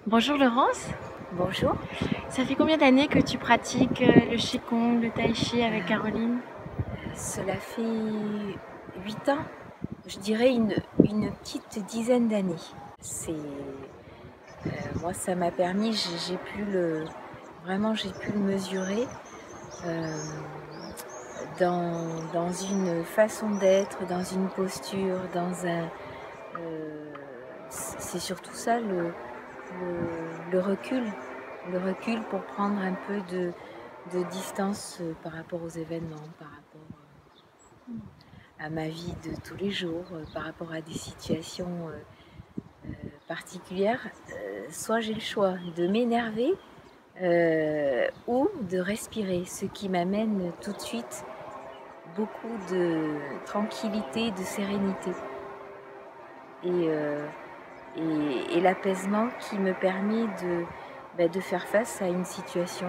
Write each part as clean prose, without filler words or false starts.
Bonjour Laurence, Bonjour. ça fait combien d'années que tu pratiques le Qigong, le Tai Chi avec Caroline? Cela fait 8 ans, je dirais une petite dizaine d'années. Moi, ça m'a permis, j'ai pu le mesurer euh, dans une façon d'être, dans une posture, c'est surtout ça le recul pour prendre un peu de distance par rapport aux événements, par rapport à ma vie de tous les jours, par rapport à des situations particulières. Soit j'ai le choix de m'énerver ou de respirer, ce qui m'amène tout de suite beaucoup de tranquillité, de sérénité et, et l'apaisement qui me permet de faire face à une situation,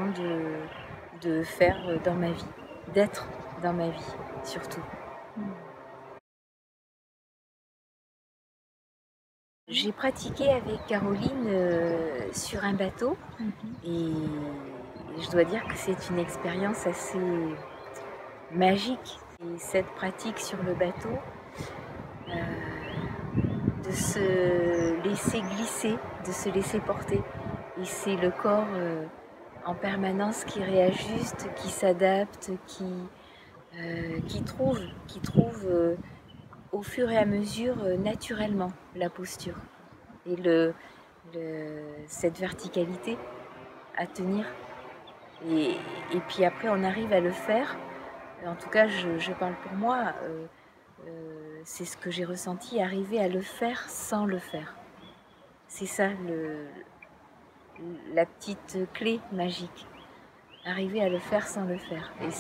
de faire dans ma vie, d'être dans ma vie surtout. J'ai pratiqué avec Caroline sur un bateau et je dois dire que c'est une expérience assez magique. Et cette pratique sur le bateau, de se laisser glisser, de se laisser porter. Et c'est le corps en permanence qui réajuste, qui s'adapte, qui trouve au fur et à mesure naturellement la posture et cette verticalité à tenir. Et, et puis après, on arrive à le faire. En tout cas, je parle pour moi. C'est ce que j'ai ressenti, arriver à le faire sans le faire. C'est ça la petite clé magique. Arriver à le faire sans le faire. Et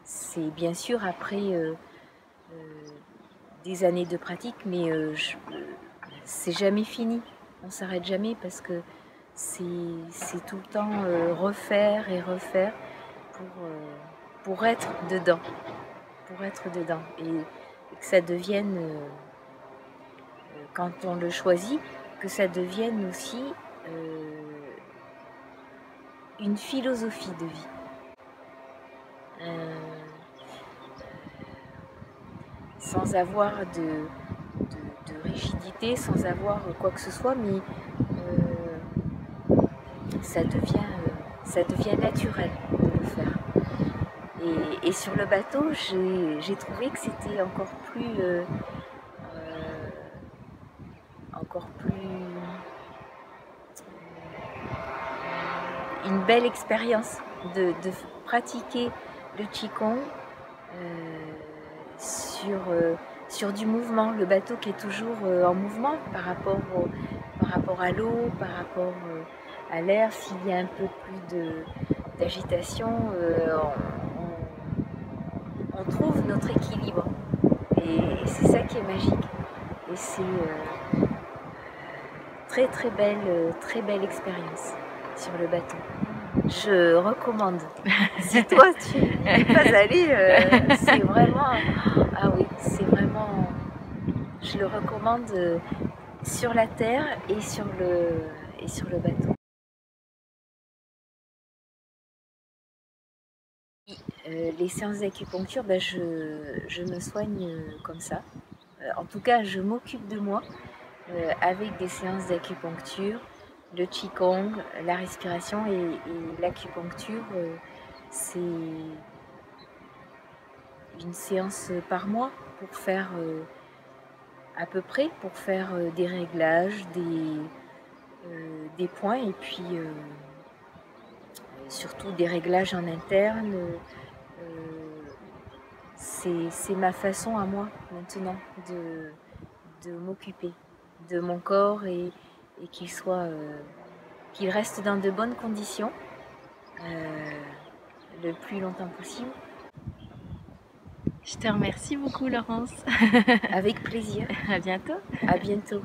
c'est bien sûr après des années de pratique, mais c'est jamais fini. On s'arrête jamais parce que c'est tout le temps refaire et refaire pour être dedans. Pour être dedans. Et que ça devienne, quand on le choisit, que ça devienne aussi une philosophie de vie. Sans avoir de rigidité, sans avoir quoi que ce soit, mais ça devient naturel de le faire. Et sur le bateau, j'ai trouvé que c'était encore plus une belle expérience de pratiquer le Qigong sur du mouvement, le bateau qui est toujours en mouvement par rapport à l'eau, par rapport à l'air. S'il y a un peu plus d'agitation, on trouve notre équilibre. Et c'est ça qui est magique. Et c'est très belle expérience sur le bateau. Je recommande. Si toi tu n'es pas allé, c'est vraiment, ah oui, c'est vraiment, je le recommande sur la terre et sur le bateau. Les séances d'acupuncture, ben je me soigne comme ça. En tout cas, je m'occupe de moi avec des séances d'acupuncture, le Qigong, la respiration et l'acupuncture. C'est une séance par mois pour faire à peu près, pour faire des réglages, des points et puis surtout des réglages en interne. C'est ma façon à moi maintenant de m'occuper de mon corps et qu'il reste dans de bonnes conditions le plus longtemps possible. Je te remercie beaucoup Laurence. Avec plaisir. À bientôt. À bientôt.